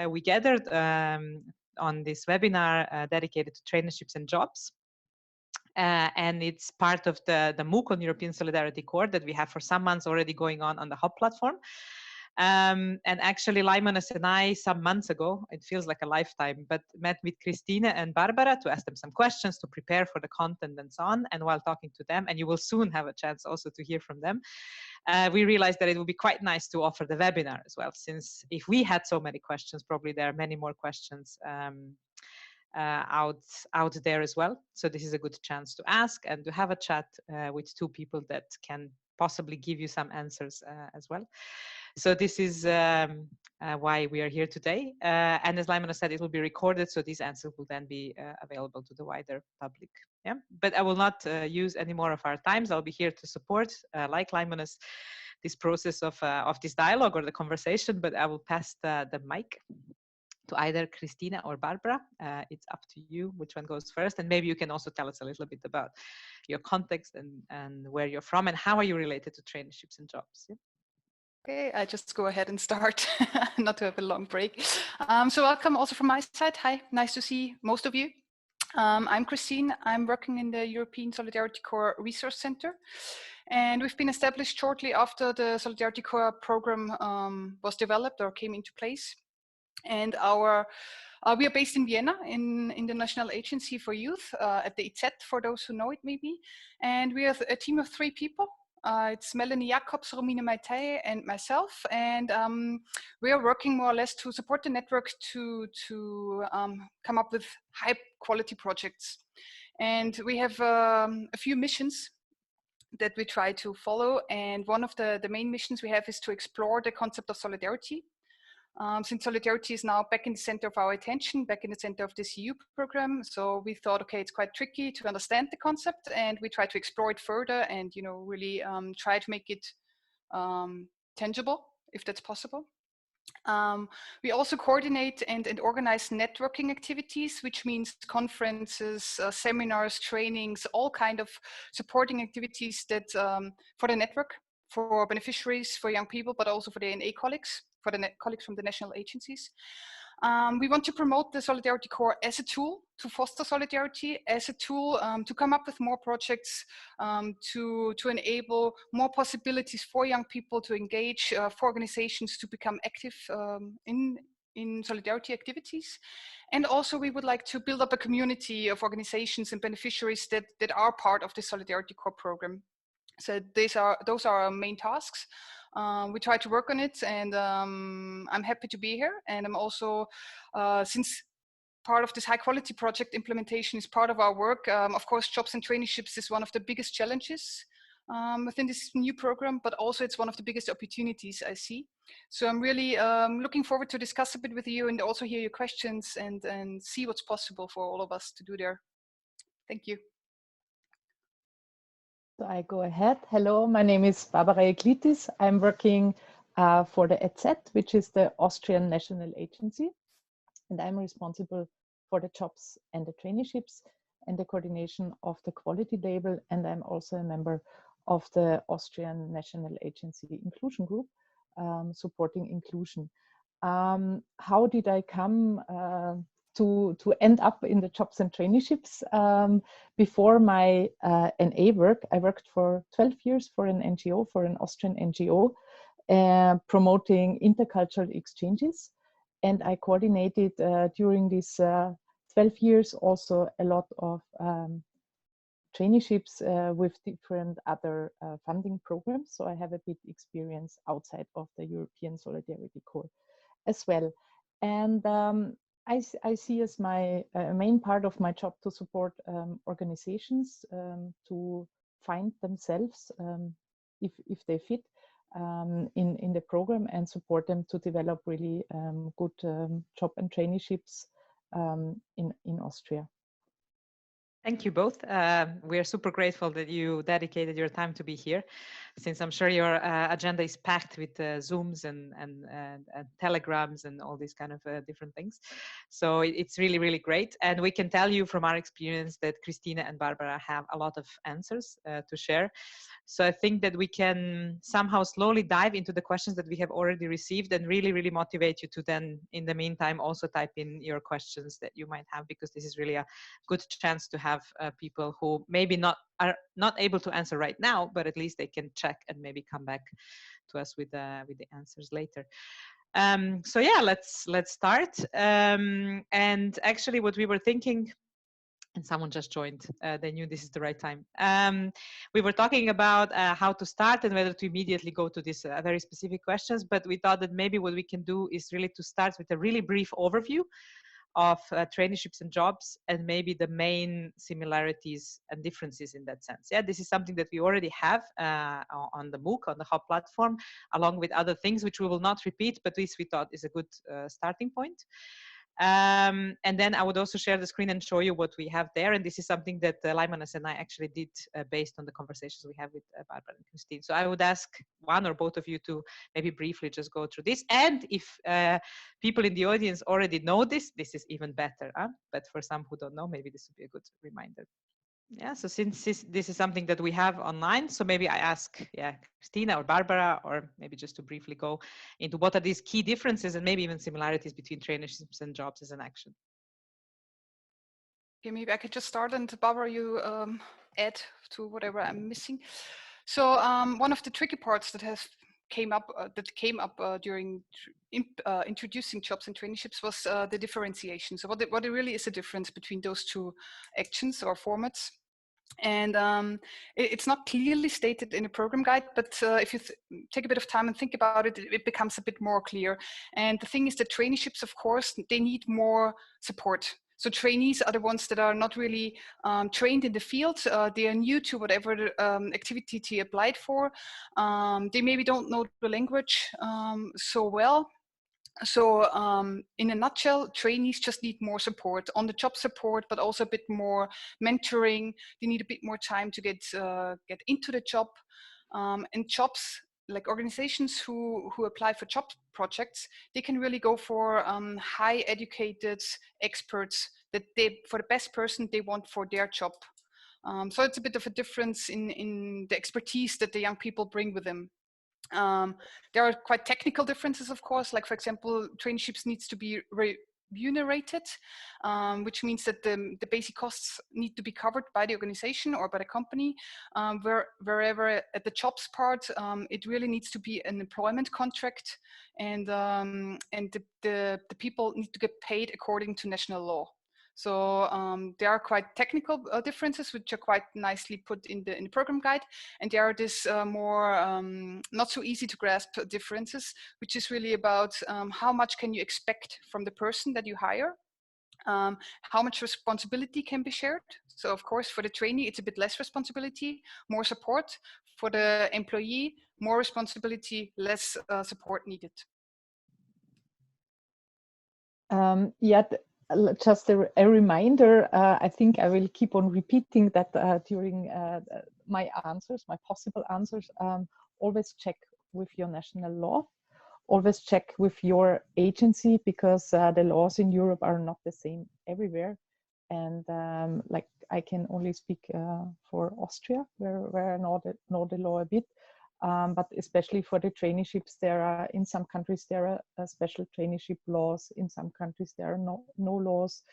We gathered on this webinar dedicated to traineeships and jobs. And it's part of the MOOC on European Solidarity Corps that we have for some months already going on the Hub platform. And actually, Lymanus and I, some months ago, it feels like a lifetime, but met with Christine and Barbara to ask them some questions, to prepare for the content and so on. And while talking to them, and you will soon have a chance also to hear from them, we realized that it would be quite nice to offer the webinar as well, since if we had so many questions, probably there are many more questions out there as well. So this is a good chance to ask and to have a chat with two people that can possibly give you some answers as well. So this is why we are here today. And as Lyman said, it will be recorded, so these answers will then be available to the wider public. Yeah, but I will not use any more of our times. I'll be here to support, like Lymanus, this process of this dialogue or the conversation, but I will pass the mic to either Christina or Barbara. It's up to you which one goes first. And maybe you can also tell us a little bit about your context and where you're from and how are you related to traineeships and jobs. Yeah? Okay, I just go ahead and start, not to have a long break. So welcome also from my side. Hi, nice to see most of you. I'm Christine. I'm working in the European Solidarity Corps Resource Center. And we've been established shortly after the Solidarity Corps program was developed or came into place. And we are based in Vienna in the National Agency for Youth at the EZ, for those who know it maybe. And we are a team of 3 people. It's Melanie Jacobs, Romina Maitei, and myself. And we are working more or less to support the network to come up with high quality projects. And we have a few missions that we try to follow. And one of the main missions we have is to explore the concept of solidarity. Since solidarity is now back in the center of our attention, back in the center of this EU program. So we thought, okay, it's quite tricky to understand the concept, and we try to explore it further and, really try to make it tangible, if that's possible. We also coordinate and organize networking activities, which means conferences, seminars, trainings, all kind of supporting activities that for the network, for beneficiaries, for young people, but also for the NA colleagues, for the colleagues from the national agencies. We want to promote the Solidarity Corps as a tool to foster solidarity, as a tool to come up with more projects, to enable more possibilities for young people to engage, for organizations to become active in solidarity activities. And also we would like to build up a community of organizations and beneficiaries that are part of the Solidarity Corps program. So those are our main tasks. We try to work on it, and I'm happy to be here. And I'm also, since part of this high quality project implementation is part of our work, of course, jobs and traineeships is one of the biggest challenges within this new program, but also it's one of the biggest opportunities I see. So I'm really looking forward to discuss a bit with you and also hear your questions and see what's possible for all of us to do there. Thank you. So I go ahead. Hello, my name is Barbara Eglitis. I'm working for the EZ, which is the Austrian National Agency. And I'm responsible for the jobs and the traineeships and the coordination of the quality label. And I'm also a member of the Austrian National Agency Inclusion Group, supporting inclusion. How did I come to end up in the jobs and traineeships? Before my NA work, I worked for 12 years for an NGO, for an Austrian NGO, promoting intercultural exchanges. And I coordinated during these 12 years also a lot of traineeships with different other funding programs. So I have a bit experience outside of the European Solidarity Corps as well. And I see as my main part of my job to support organizations to find themselves, if they fit, in the program, and support them to develop really good job and traineeships in Austria. Thank you both. We are super grateful that you dedicated your time to be here. since I'm sure your agenda is packed with Zooms and Telegrams and all these kind of different things. So it's really, really great. And we can tell you from our experience that Christina and Barbara have a lot of answers to share. So I think that we can somehow slowly dive into the questions that we have already received and really, really motivate you to then, in the meantime, also type in your questions that you might have, because this is really a good chance to have people who maybe are not able to answer right now, but at least they can check and maybe come back to us with the answers later. So yeah, let's start. And actually, what we were thinking, and someone just joined, they knew this is the right time. We were talking about how to start and whether to immediately go to these very specific questions, but we thought that maybe what we can do is really to start with a really brief overview of traineeships and jobs, and maybe the main similarities and differences in that sense. Yeah, this is something that we already have on the MOOC, on the Hub platform, along with other things which we will not repeat, but this we thought is a good starting point. And then I would also share the screen and show you what we have there. And this is something that Laimanas and I actually did based on the conversations we have with Barbara and Christine. So I would ask one or both of you to maybe briefly just go through this. And if people in the audience already know this is even better. But for some who don't know, maybe this would be a good reminder. Yeah, so since this is something that we have online, so maybe I ask, Christina or Barbara, or maybe just to briefly go into what are these key differences and maybe even similarities between traineeships and jobs as an action. Okay, maybe I could just start, and Barbara, you add to whatever I'm missing. So one of the tricky parts that came up during introducing jobs and traineeships was the differentiation. So what really is the difference between those two actions or formats? And it's not clearly stated in a program guide, but if you take a bit of time and think about it, it becomes a bit more clear. And the thing is that traineeships, of course, they need more support. So trainees are the ones that are not really trained in the field. They are new to whatever activity they applied for. They maybe don't know the language so well. So in a nutshell, trainees just need more support, on the job support, but also a bit more mentoring. They need a bit more time to get into the job. And jobs, like organizations who apply for job projects, they can really go for high educated experts that for the best person they want for their job. So it's a bit of a difference in the expertise that the young people bring with them. There are quite technical differences, of course, like for example, traineeships needs to be remunerated, which means that the basic costs need to be covered by the organization or by the company. Wherever at the jobs part, it really needs to be an employment contract, and the people need to get paid according to national law. So there are quite technical differences, which are quite nicely put in the program guide. And there are this more not so easy to grasp differences, which is really about how much can you expect from the person that you hire? How much responsibility can be shared? So of course, for the trainee, it's a bit less responsibility, more support. For the employee, more responsibility, less support needed. Just a reminder, I think I will keep on repeating that during my answers, my possible answers. Always check with your national law, always check with your agency, because the laws in Europe are not the same everywhere. And like I can only speak for Austria, where I know the law a bit. But especially for the traineeships, there are in some countries there are special traineeship laws. In some countries there are no laws,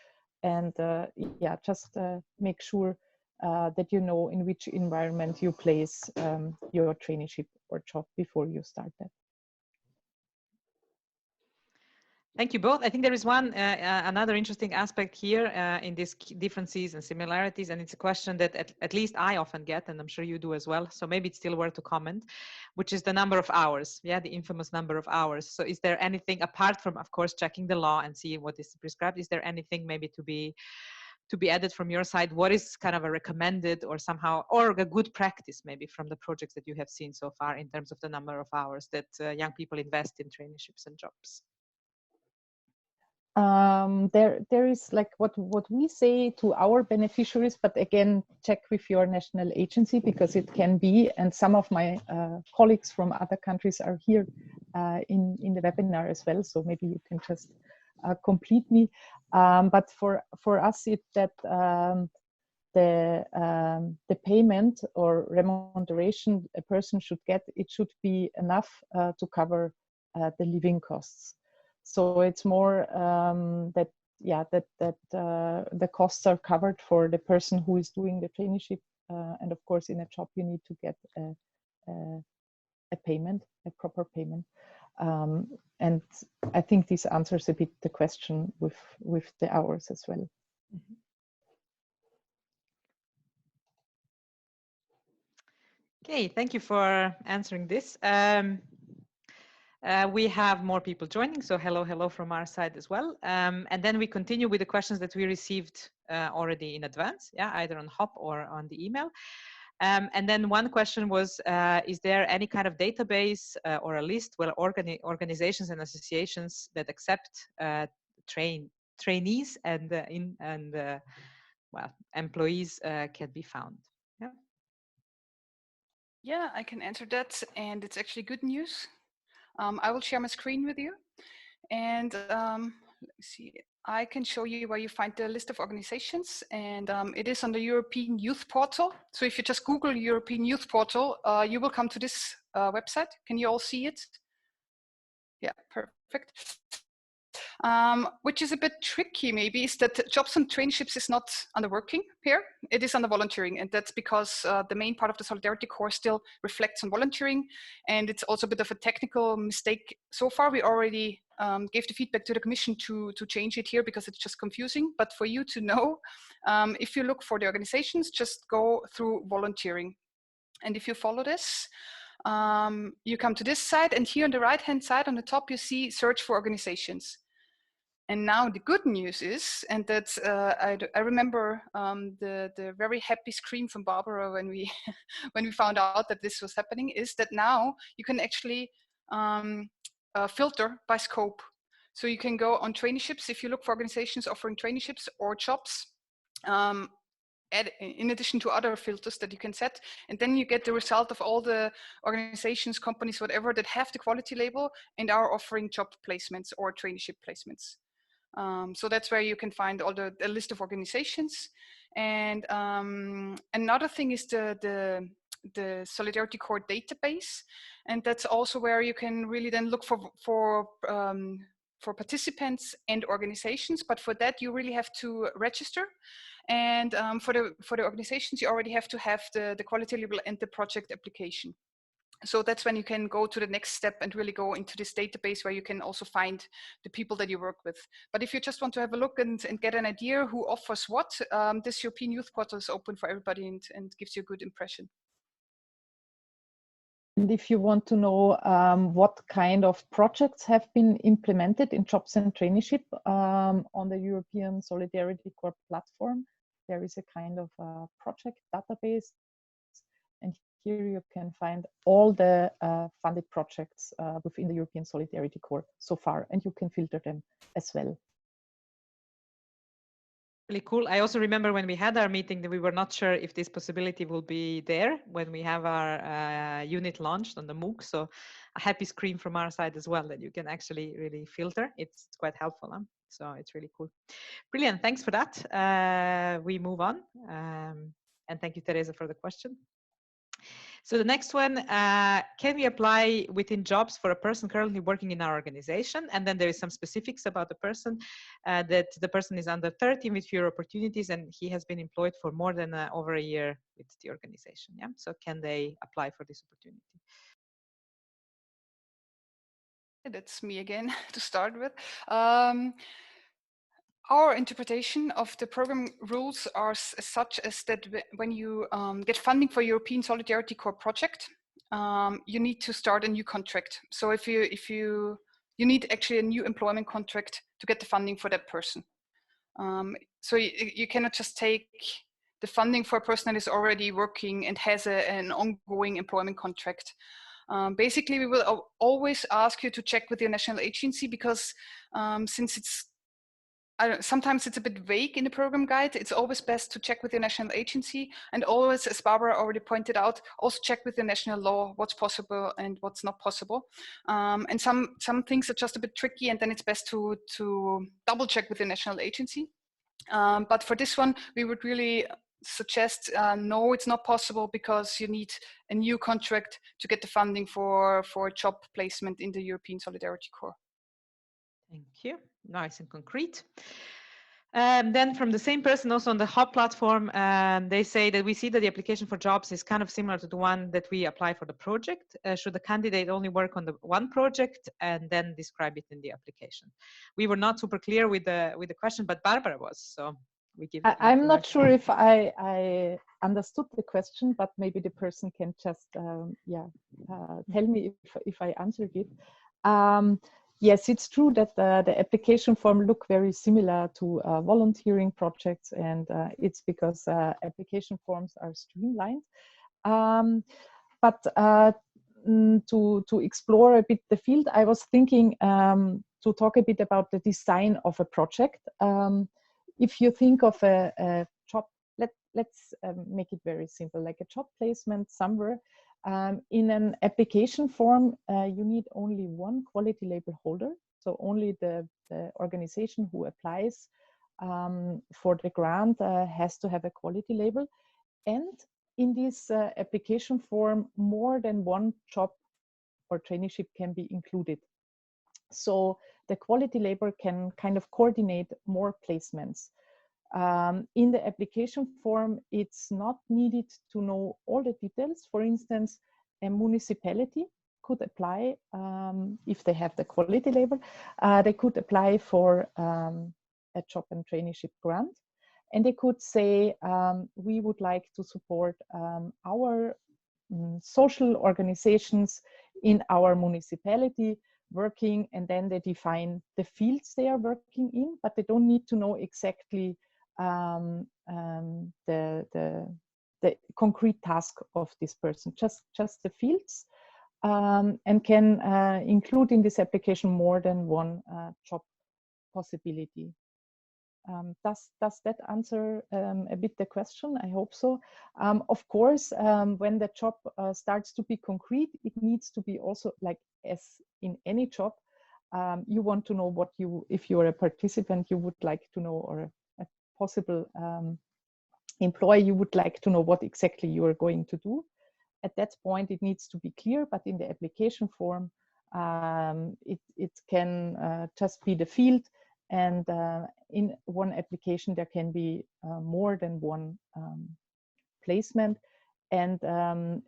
and just make sure that you know in which environment you place your traineeship or job before you start that. Thank you both. I think there is one another interesting aspect here in these differences and similarities, and it's a question that at least I often get, and I'm sure you do as well. So maybe it's still worth to comment, which is the number of hours. Yeah, the infamous number of hours. So is there anything apart from, of course, checking the law and seeing what is prescribed? Is there anything maybe to be added from your side? What is kind of a recommended or somehow, or a good practice maybe from the projects that you have seen so far in terms of the number of hours that young people invest in traineeships and jobs? There is like what we say to our beneficiaries, but again, check with your national agency, because it can be, and some of my colleagues from other countries are here in the webinar as well, so maybe you can just complete me. But for us, it that the payment or remuneration a person should get, it should be enough to cover the living costs. So it's more that the costs are covered for the person who is doing the traineeship, and of course in a job you need to get a payment, a proper payment. And I think this answers a bit the question with the hours as well. Mm-hmm. Okay, thank you for answering this. We have more people joining, so hello from our side as well. And then we continue with the questions that we received already in advance, yeah, either on Hop or on the email. And then one question was, is there any kind of database or a list where organizations and associations that accept trainees and well, employees can be found? Yeah. Yeah, I can answer that, and it's actually good news. I will share my screen with you, and let me see. I can show you where you find the list of organizations, and it is on the European Youth Portal. So if you just Google European Youth Portal, you will come to this website. Can you all see it? Yeah, perfect. Which is a bit tricky maybe, is that jobs and traineeships is not under working here. It is under volunteering, and that's because the main part of the Solidarity Core still reflects on volunteering, and it's also a bit of a technical mistake. So far, we already gave the feedback to the Commission to change it here because it's just confusing. But for you to know, if you look for the organizations, just go through volunteering. And if you follow this, you come to this side, and here on the right-hand side on the top, you see search for organizations. And now the good news is, and that's I remember the very happy scream from Barbara when we when we found out that this was happening, is that now you can actually filter by scope. So you can go on traineeships if you look for organizations offering traineeships or jobs, in addition to other filters that you can set, and then you get the result of all the organizations, companies, whatever, that have the quality label and are offering job placements or traineeship placements. So that's where you can find all the list of organizations. And another thing is the Solidarity Core database, and that's also where you can really then look for participants and organizations. But for that, you really have to register. And for the organizations, you already have to have the quality label and the project application. So that's when you can go to the next step and really go into this database where you can also find the people that you work with. But if you just want to have a look and get an idea who offers what, this European Youth Portal is open for everybody and gives you a good impression. And if you want to know what kind of projects have been implemented in jobs and traineeship on the European Solidarity Corps platform, there is a kind of project database, and here you can find all the funded projects within the European Solidarity Corps so far, and you can filter them as well. Really cool. I also remember when we had our meeting that we were not sure if this possibility will be there when we have our unit launched on the MOOC. So a happy screen from our side as well, that you can actually really filter. It's quite helpful. Huh? So it's really cool. Brilliant. Thanks for that. We move on. And thank you, Teresa, for the question. So the next one, can we apply within jobs for a person currently working in our organization? And then there is some specifics about the person, that the person is under 30 with fewer opportunities and he has been employed for more than over a year with the organization. Yeah. So can they apply for this opportunity? That's me again to start with. Our interpretation of the program rules are such as that when you get funding for European Solidarity Corps project, you need to start a new contract. So if you need actually a new employment contract to get the funding for that person. So you cannot just take the funding for a person that is already working and has an ongoing employment contract. Basically, we will always ask you to check with your national agency, because since it's sometimes it's a bit vague in the program guide. It's always best to check with your national agency, and always, as Barbara already pointed out, also check with the national law what's possible and what's not possible. And some things are just a bit tricky, and then it's best to double check with the national agency. But for this one, we would really suggest no, it's not possible, because you need a new contract to get the funding for job placement in the European Solidarity Corps. Thank you. Nice and concrete. Then from the same person, also on the Hub platform, they say that we see that the application for jobs is kind of similar to the one that we apply for the project. Should the candidate only work on the one project and then describe it in the application? We were not super clear with the question, but Barbara was, so we give. I'm not sure if I understood the question, but maybe the person can just tell me if I answered it. Yes, it's true that the application form look very similar to volunteering projects, and it's because application forms are streamlined. But to explore a bit the field, I was thinking to talk a bit about the design of a project. If you think of a job, let's make it very simple, like a job placement somewhere. In an application form, you need only one quality label holder. So only the organization who applies for the grant has to have a quality label. And in this application form, more than one job or traineeship can be included. So the quality label can kind of coordinate more placements. In the application form, it's not needed to know all the details. For instance, a municipality could apply, if they have the quality label, they could apply for a job and traineeship grant. And they could say, we would like to support our social organizations in our municipality working, and then they define the fields they are working in, but they don't need to know exactly the concrete task of this person, just the fields, and can include in this application more than one job possibility. Does that answer a bit the question? I hope so. Of course, when the job starts to be concrete, it needs to be also, like as in any job, you want to know what if you're a participant, you would like to know, or possible employee, you would like to know what exactly you are going to do. At that point, it needs to be clear, but in the application form, it can just be the field, and in one application, there can be more than one placement. And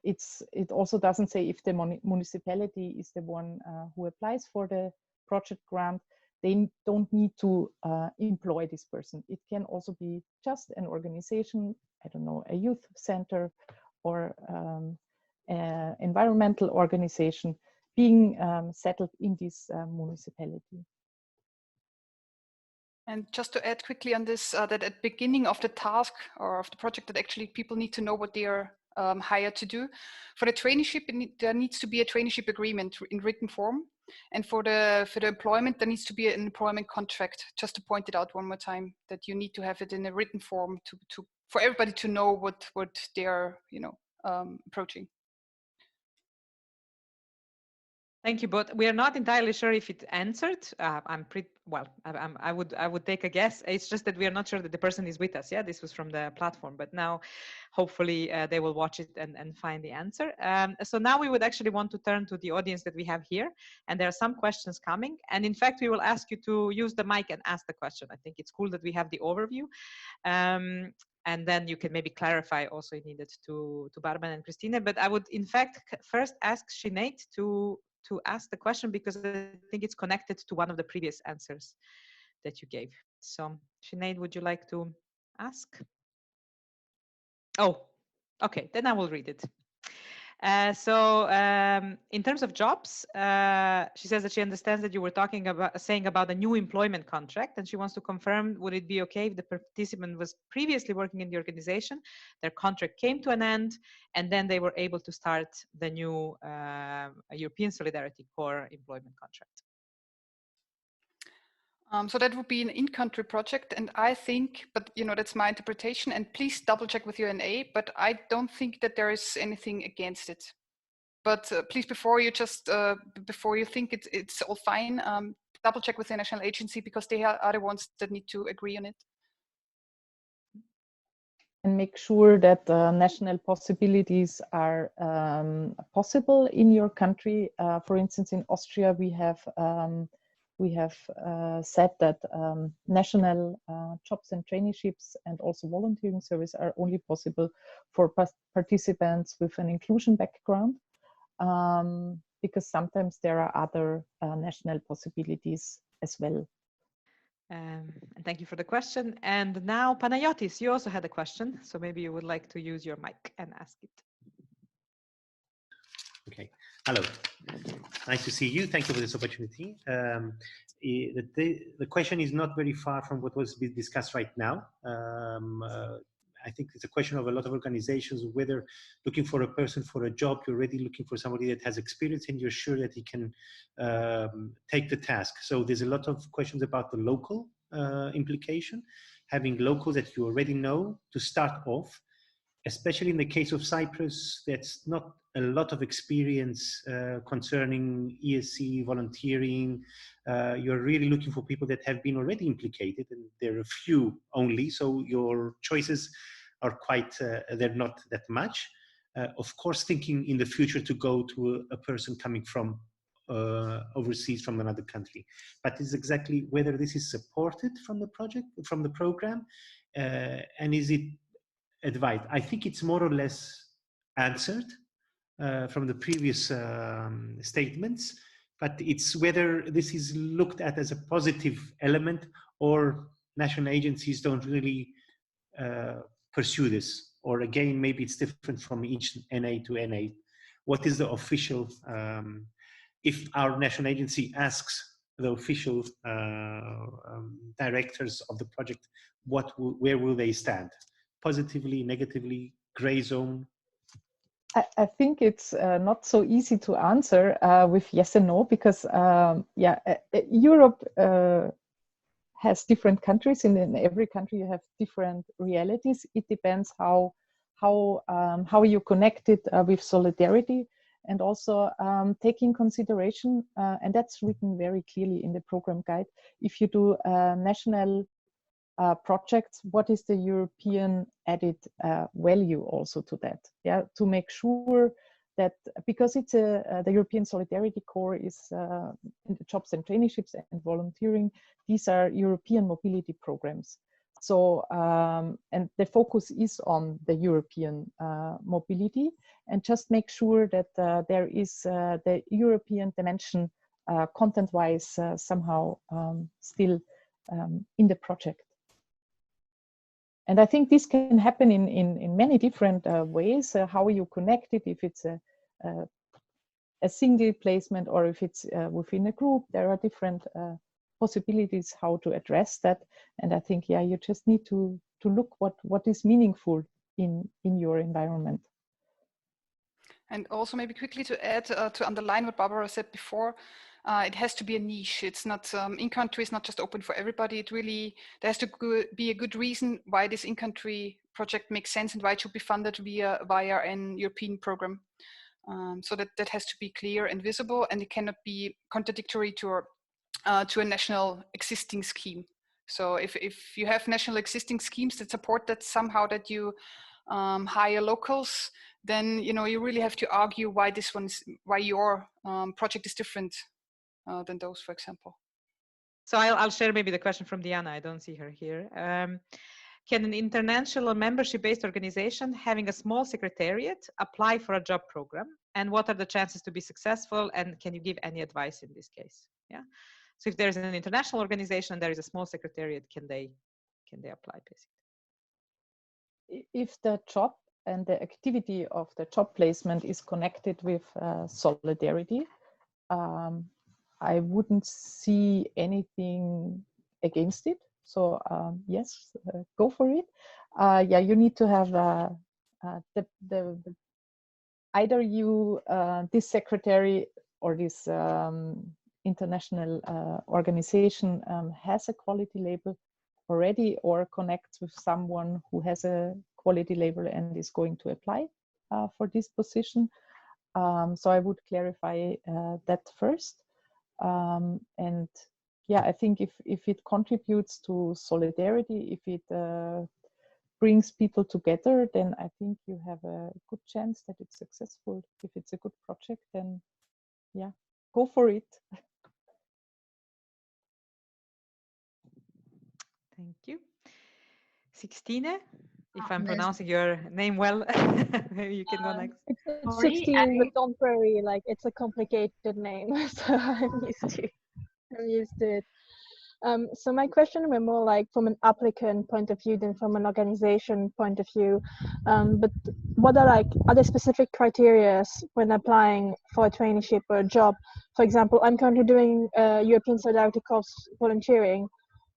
it also doesn't say if the municipality is the one who applies for the project grant. They don't need to employ this person. It can also be just an organization, I don't know, a youth center or environmental organization being settled in this municipality. And just to add quickly on this, that at the beginning of the task or of the project, that actually people need to know what they are hired to do. For the traineeship, there needs to be a traineeship agreement in written form. And for the employment, there needs to be an employment contract. Just to point it out one more time, that you need to have it in a written form for everybody to know what they are, approaching. Thank you, but we are not entirely sure if it answered. I'm pretty well. I would take a guess. It's just that we are not sure that the person is with us. Yeah, this was from the platform, but now, hopefully, they will watch it and find the answer. So now we would actually want to turn to the audience that we have here, and there are some questions coming. And in fact, we will ask you to use the mic and ask the question. I think it's cool that we have the overview. And then you can maybe clarify also if needed to Barbara and Christine. But I would, in fact, first ask Sinead to ask the question, because I think it's connected to one of the previous answers that you gave. So Sinead, would you like to ask? Oh, okay, then I will read it. So in terms of jobs, she says that she understands that you were saying about a new employment contract, and she wants to confirm, would it be okay if the participant was previously working in the organization, their contract came to an end, and then they were able to start the new European Solidarity Corps employment contract? So that would be an in-country project, and I think, but that's my interpretation, and please double check with your NA, but I don't think that there is anything against it. But please, before you think it's all fine, double check with the national agency, because they are the ones that need to agree on it. And make sure that national possibilities are possible in your country. For instance, in Austria, we have said that national jobs and traineeships and also volunteering service are only possible for participants with an inclusion background, because sometimes there are other national possibilities as well. And thank you for the question. And now, Panayotis, you also had a question, so maybe you would like to use your mic and ask it. Okay. Hello. Nice to see you. Thank you for this opportunity. The question is not very far from what was being discussed right now. I think it's a question of a lot of organizations, whether looking for a person for a job, you're already looking for somebody that has experience and you're sure that he can take the task. So there's a lot of questions about the local implication, having locals that you already know to start off, especially in the case of Cyprus. That's not a lot of experience concerning ESC, volunteering. You're really looking for people that have been already implicated, and there are a few only, so your choices are quite, they're not that much. Of course, thinking in the future to go to a person coming from overseas from another country, but it's exactly whether this is supported from the project, from the program, and is it advised. I think it's more or less answered from the previous statements, but it's whether this is looked at as a positive element or national agencies don't really pursue this, or again, maybe it's different from each NA to NA. What is the official, if our national agency asks the official directors of the project, where will they stand? Positively, negatively, gray zone? I think it's not so easy to answer with yes and no, because Europe has different countries, and in every country you have different realities. It depends how you connect it with solidarity, and also take in consideration, and that's written very clearly in the program guide. If you do national projects, what is the European added value also to that? Yeah, to make sure that, because it's the European Solidarity Corps is in the jobs and traineeships and volunteering, these are European mobility programs. So, and the focus is on the European mobility, and just make sure that there is the European dimension content-wise somehow still in the project. And I think this can happen in many different ways, how you connect it, if it's a single placement or if it's within a group. There are different possibilities how to address that. And I think, yeah, you just need to look what is meaningful in your environment. And also maybe quickly to add, to underline what Barbara said before, it has to be a niche. It's not, in-country is not just open for everybody. It really, there has to be a good reason why this in-country project makes sense and why it should be funded via an European program. So that has to be clear and visible, and it cannot be contradictory to a national existing scheme. So if you have national existing schemes that support that somehow, that you hire locals, then you really have to argue why your project is different than those, for example. So I'll share maybe the question from Diana. I don't see her here. Can an international membership-based organization having a small secretariat apply for a job program? And what are the chances to be successful? And can you give any advice in this case? Yeah. So if there's an international organization and there is a small secretariat, can they apply basically? If the job and the activity of the job placement is connected with solidarity, I wouldn't see anything against it. So yes, go for it. Yeah, you need to have either you this secretary or this international organization has a quality label already or connects with someone who has a quality label and is going to apply for this position. So I would clarify that first. And yeah, I think if it contributes to solidarity, if it brings people together, then I think you have a good chance that it's successful. If it's a good project, then yeah, go for it. Thank you. Sixtine, if I'm pronouncing your name well, maybe you can go next. It's 16, but don't worry, like it's a complicated name, so I'm used to it. So my question were more like from an applicant point of view than from an organization point of view. But what are there specific criteria when applying for a traineeship or a job? For example, I'm currently doing European Solidarity course volunteering.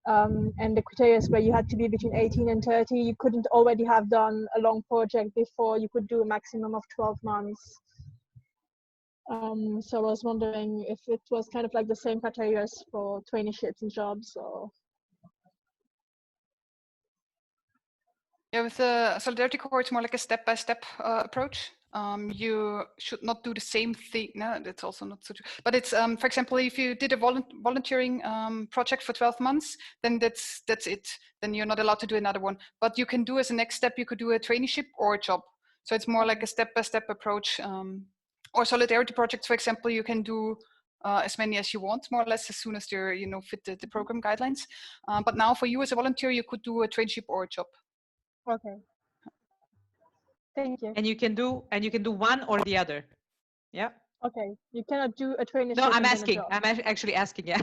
And the criteria where you had to be between 18 and 30, you couldn't already have done a long project before, you could do a maximum of 12 months. So I was wondering if it was kind of like the same criteria for traineeships and jobs, or... Yeah, with the Solidarity Corps, it's more like a step-by-step approach. You should not do the same thing. No, that's also not so true. But it's, for example, if you did a volunteering project for 12 months, then that's it. Then you're not allowed to do another one. But you can do as a next step, you could do a traineeship or a job. So it's more like a step-by-step approach. Or solidarity projects, for example, you can do as many as you want, more or less, as soon as they're fit the program guidelines. But now for you as a volunteer, you could do a traineeship or a job. Okay. Thank you. And you can do one or the other. Yeah. Okay. You cannot do a traineeship. No, I'm and asking. then a job. I'm actually asking. Yeah.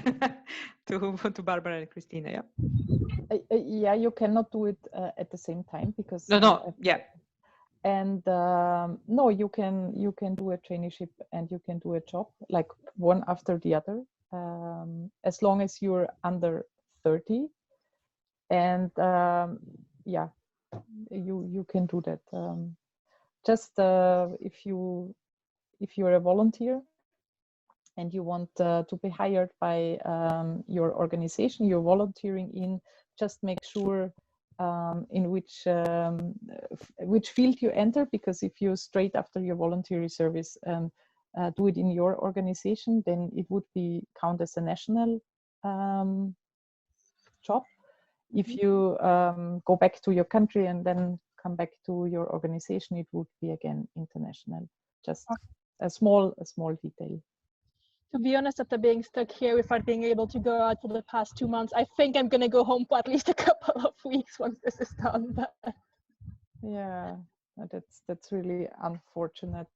to Barbara and Christina. Yeah. Yeah, you cannot do it at the same time because no. Yeah. And no, you can do a traineeship and you can do a job, like one after the other, as long as you're under 30. And yeah, you can do that. Just if you're a volunteer and you want to be hired by your organization you're volunteering in, just make sure in which field you enter, because if you straight after your voluntary service do it in your organization, then it would be count as a national job. If you go back to your country and then come back to your organization, it would be again international. Just a small detail. To be honest, after being stuck here without being able to go out for the past 2 months, I think I'm gonna go home for at least a couple of weeks once this is done. But... yeah, that's really unfortunate.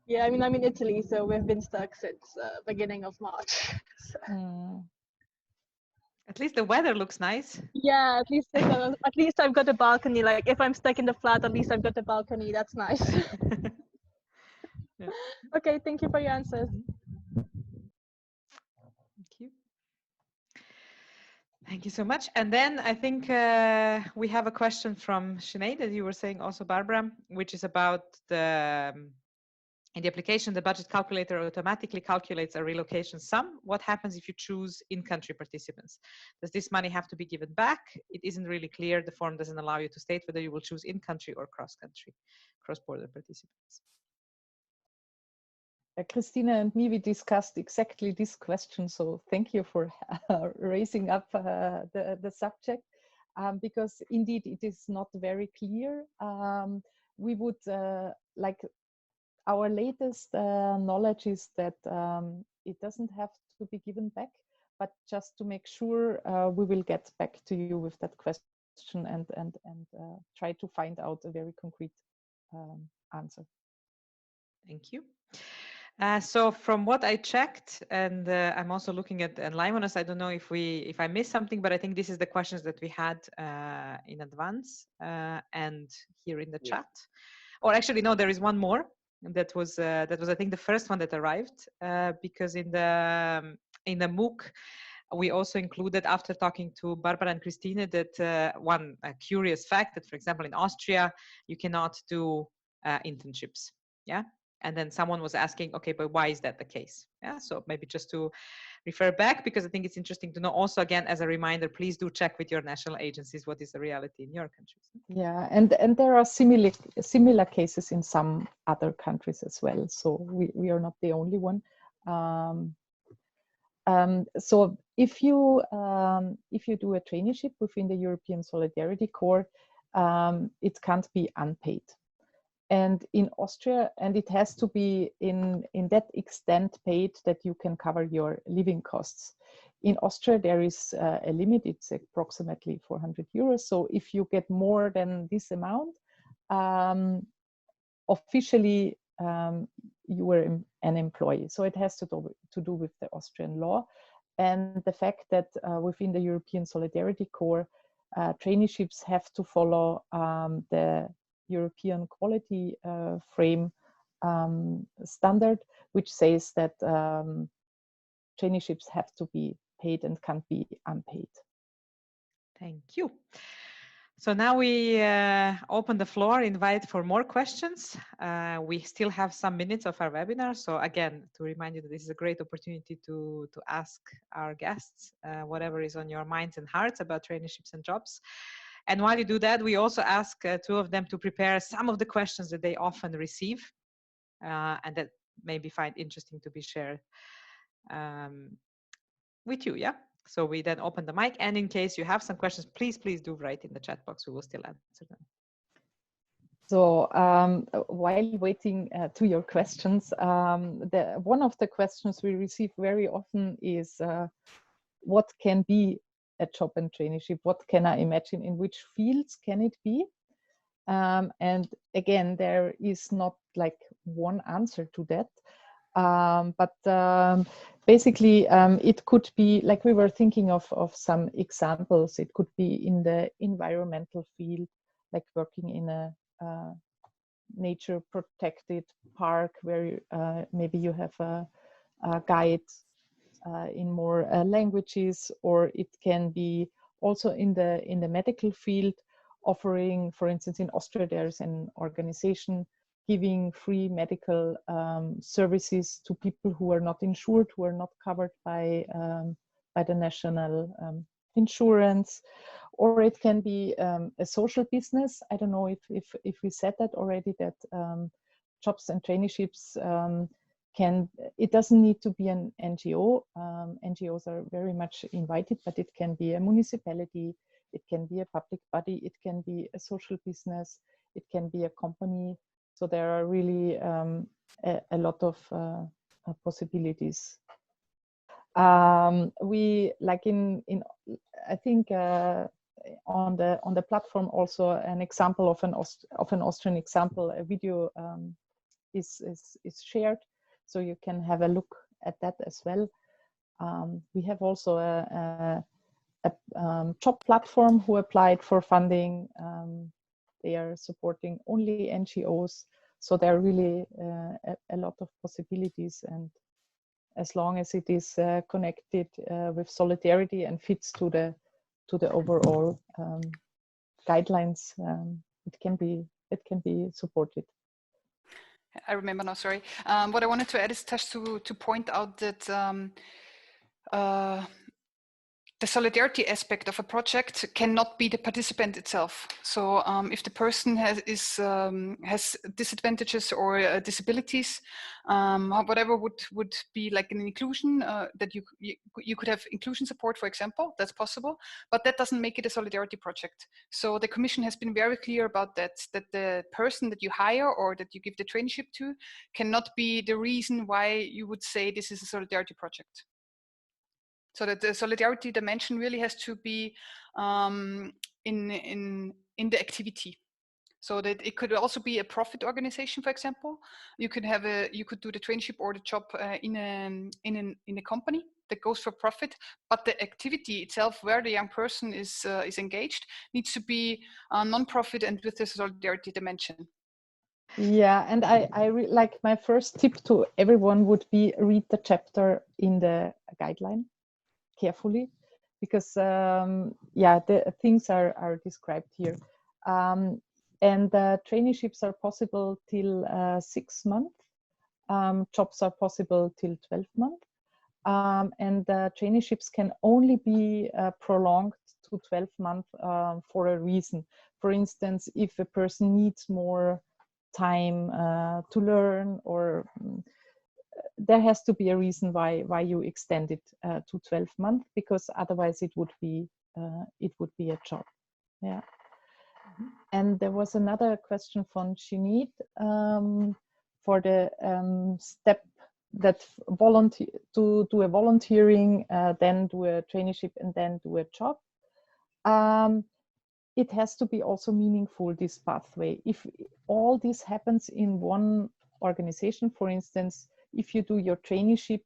Yeah, I mean, I'm in Italy, so we've been stuck since beginning of March. So. At least the weather looks nice. Yeah, at least I've got a balcony. Like if I'm stuck in the flat, at least I've got a balcony. That's nice. Yeah. Okay, thank you for your answers. Thank you. Thank you so much. And then I think we have a question from Sinead, that you were saying also, Barbara, which is about in the application, the budget calculator automatically calculates a relocation sum. What happens if you choose in-country participants? Does this money have to be given back? It isn't really clear. The form doesn't allow you to state whether you will choose in-country or cross-country, cross-border participants. Christina and me, we discussed exactly this question. So thank you for raising up the subject, because indeed it is not very clear. We would like, our latest knowledge is that it doesn't have to be given back, but just to make sure, we will get back to you with that question and try to find out a very concrete answer. Thank you. So from what I checked, and I'm also looking at Limonas, I don't know if I missed something, but I think this is the questions that we had in advance and here in the chat. Or actually, no, there is one more. That was I think the first one that arrived, because in the MOOC we also included, after talking to Barbara and Christine, that one curious fact that, for example, in Austria you cannot do internships. Yeah. And then someone was asking, okay, but why is that the case? Yeah, so maybe just to refer back, because I think it's interesting to know. Also, again, as a reminder, please do check with your national agencies what is the reality in your countries. Yeah, and there are similar cases in some other countries as well. So we are not the only one. So if you do a traineeship within the European Solidarity Corps, it can't be unpaid. And in Austria, and it has to be in that extent paid that you can cover your living costs. In Austria, there is a limit. It's approximately 400 euros. So if you get more than this amount, officially you were an employee. So it has to do with the Austrian law. And the fact that within the European Solidarity Corps, traineeships have to follow the European quality frame standard, which says that traineeships have to be paid and can't be unpaid. Thank you. So now we open the floor, invite for more questions. We still have some minutes of our webinar. So again, to remind you that this is a great opportunity to ask our guests whatever is on your minds and hearts about traineeships and jobs. And while you do that, we also ask two of them to prepare some of the questions that they often receive and that maybe find interesting to be shared with you, yeah? So we then open the mic, and in case you have some questions, please do write in the chat box. We will still answer them. So while waiting to your questions, one of the questions we receive very often is what can be a job and traineeship? What can I imagine? In which fields can it be? And again, there is not like one answer to that. But basically, it could be like we were thinking of some examples. It could be in the environmental field, like working in a nature protected park where maybe you have a guide in more languages, or it can be also in the medical field, offering, for instance, in Austria, there's an organization giving free medical services to people who are not insured, who are not covered by the national insurance. Or it can be a social business. I don't know if we said that already, that jobs and traineeships it doesn't need to be an NGO. NGOs are very much invited, but it can be a municipality, it can be a public body, it can be a social business, it can be a company. So there are really a lot of possibilities. We like in I think on the platform also an example of an Austrian example. A video is shared, so you can have a look at that as well. We have also a job platform who applied for funding. They are supporting only NGOs, so there are really a lot of possibilities, and as long as it is connected with solidarity and fits to the overall guidelines, it can be supported. I remember now, sorry. What I wanted to add is just to point out that the solidarity aspect of a project cannot be the participant itself. So if the person has disadvantages or disabilities, whatever would be like an inclusion, that you could have inclusion support, for example, that's possible, but that doesn't make it a solidarity project. So the Commission has been very clear about that the person that you hire or that you give the traineeship to cannot be the reason why you would say this is a solidarity project. So that the solidarity dimension really has to be in the activity. So that it could also be a profit organization, for example. You could do the traineeship or the job in a company that goes for profit, but the activity itself, where the young person is engaged, needs to be non-profit and with the solidarity dimension. Yeah, and I like my first tip to everyone would be read the chapter in the guideline carefully, because the things are described here, and traineeships are possible till 6 months, jobs are possible till 12 months. And traineeships can only be prolonged to 12 months for a reason. For instance, if a person needs more time to learn, or there has to be a reason why you extend it to 12 months, because otherwise it would be a job. Yeah. Mm-hmm. And there was another question from Shinit for the step that to do a volunteering, then do a traineeship, and then do a job. It has to be also meaningful, this pathway. If all this happens in one organization, for instance, if you do your traineeship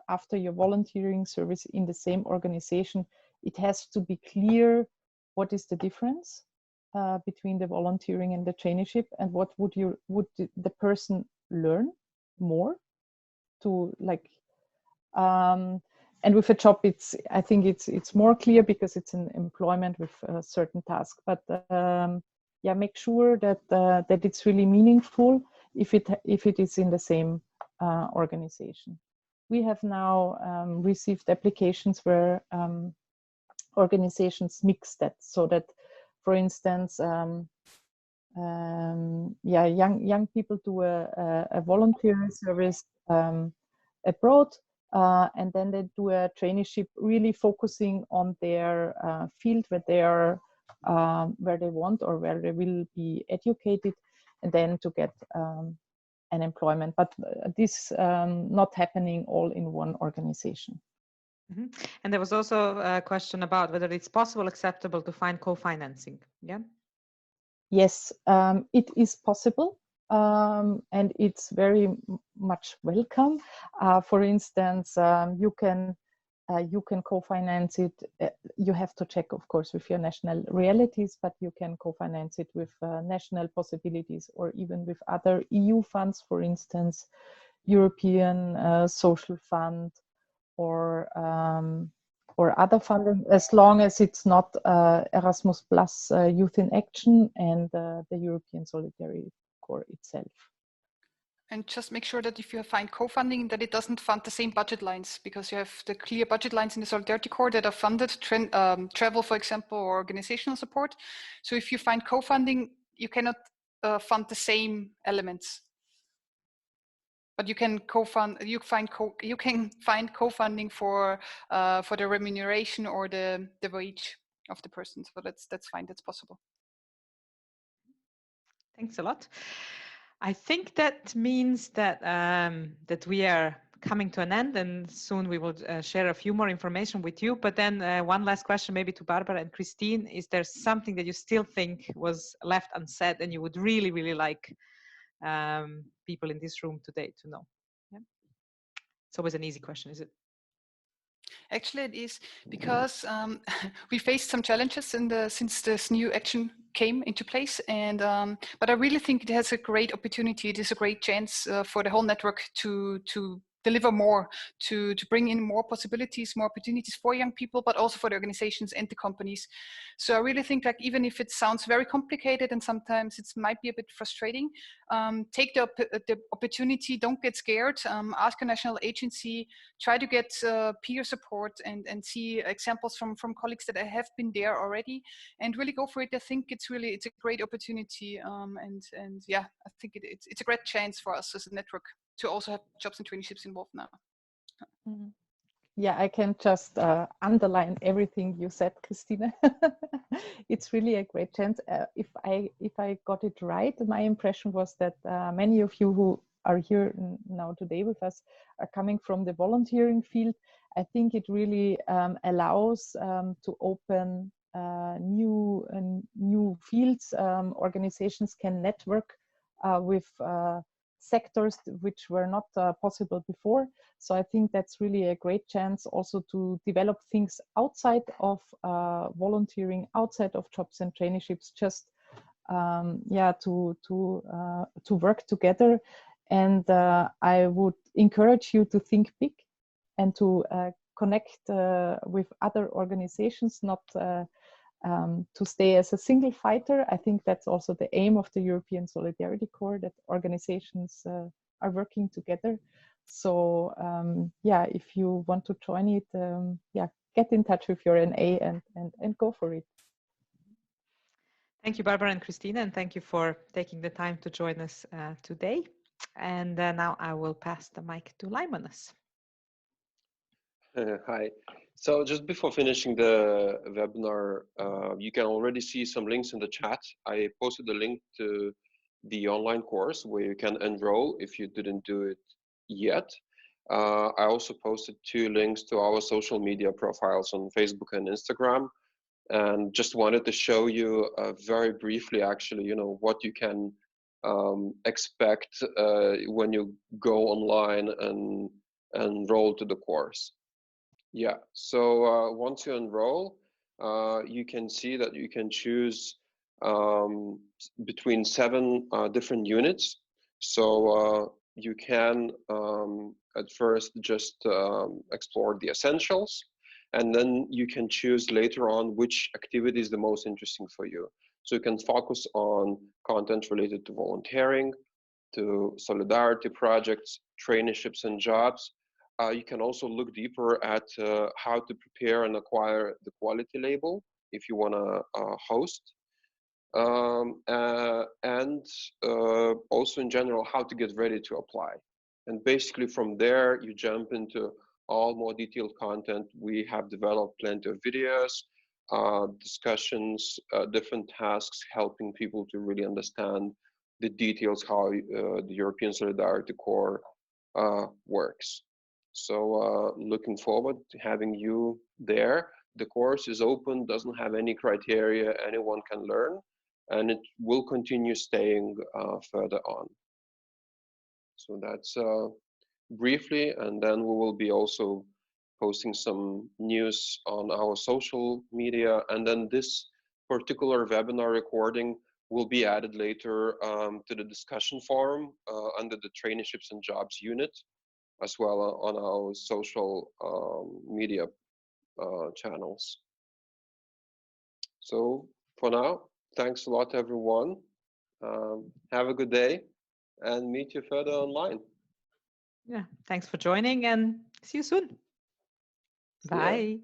after your volunteering service in the same organization, it has to be clear what is the difference between the volunteering and the traineeship, and what would the person learn more to like. And with a job, I think it's more clear because it's an employment with a certain task. But yeah, make sure that that it's really meaningful if it is in the same organization. We have now received applications where organizations mix that, so that, for instance, yeah, young people do a voluntary service abroad. And then they do a traineeship really focusing on their field where they are, where they want or where they will be educated, and then to get an employment. But this not happening all in one organization. Mm-hmm. And there was also a question about whether it's possible, acceptable to find co-financing. Yeah. Yes, it is possible. And it's very much welcome. For instance, you can co-finance it. You have to check, of course, with your national realities, but you can co-finance it with national possibilities, or even with other EU funds, for instance, European Social Fund, or other funding, as long as it's not Erasmus Plus Youth in Action and the European Solidarity Corps itself. And just make sure that if you find co-funding, that it doesn't fund the same budget lines, because you have the clear budget lines in the Solidarity Corps that are funded, travel, for example, or organizational support. So if you find co-funding, you cannot fund the same elements. But you can find co-funding for the remuneration or the wage of the person. So that's fine. That's possible. Thanks a lot. I think that means that that we are coming to an end, and soon we will share a few more information with you. But then one last question, maybe to Barbara and Christine: is there something that you still think was left unsaid, and you would really, really like people in this room today to know? Yeah. It's always an easy question, is it? Actually, it is, because we faced some challenges since this new action came into place, and but I really think it has a great opportunity. It is a great chance for the whole network to deliver more, to bring in more possibilities, more opportunities for young people, but also for the organizations and the companies. So I really think, like, even if it sounds very complicated and sometimes it might be a bit frustrating, take the opportunity, don't get scared, ask a national agency, try to get peer support and see examples from colleagues that have been there already, and really go for it. I think it's a great opportunity, and yeah, I think it's a great chance for us as a network to also have jobs and traineeships involved now. Yeah, I can just underline everything you said, Christina. It's really a great chance. If I got it right, my impression was that many of you who are here now today with us are coming from the volunteering field. I think it really allows to open new fields. Organizations can network with sectors which were not possible before. So I think that's really a great chance also to develop things outside of volunteering, outside of jobs and traineeships, just yeah, to work together. And I would encourage you to think big and to connect with other organizations, not to stay as a single fighter. I think that's also the aim of the European Solidarity Corps, that organizations are working together. So yeah, if you want to join it, yeah, get in touch with your NA and go for it. Thank you, Barbara and Christina, and thank you for taking the time to join us today. And now I will pass the mic to Laimanas. Hi. So just before finishing the webinar, you can already see some links in the chat. I posted a link to the online course where you can enroll if you didn't do it yet. I also posted 2 links to our social media profiles on Facebook and Instagram, and just wanted to show you very briefly, actually, you know, what you can expect when you go online and enroll to the course. Yeah, so once you enroll, you can see that you can choose between 7 different units. So you can at first just explore the essentials, and then you can choose later on which activity is the most interesting for you. So you can focus on content related to volunteering, to solidarity projects, traineeships and jobs. You can also look deeper at how to prepare and acquire the quality label if you want to host. And also in general, how to get ready to apply. And basically from there, you jump into all more detailed content. We have developed plenty of videos, discussions, different tasks, helping people to really understand the details how the European Solidarity Corps works. So looking forward to having you there. The course is open, doesn't have any criteria, anyone can learn, and it will continue staying further on. So that's briefly, and then we will be also posting some news on our social media, and then this particular webinar recording will be added later to the discussion forum under the Traineeships and Jobs unit, as well on our social media channels. So for now, thanks a lot, everyone. Have a good day and meet you further online. Yeah, thanks for joining and see you soon. Yeah. Bye.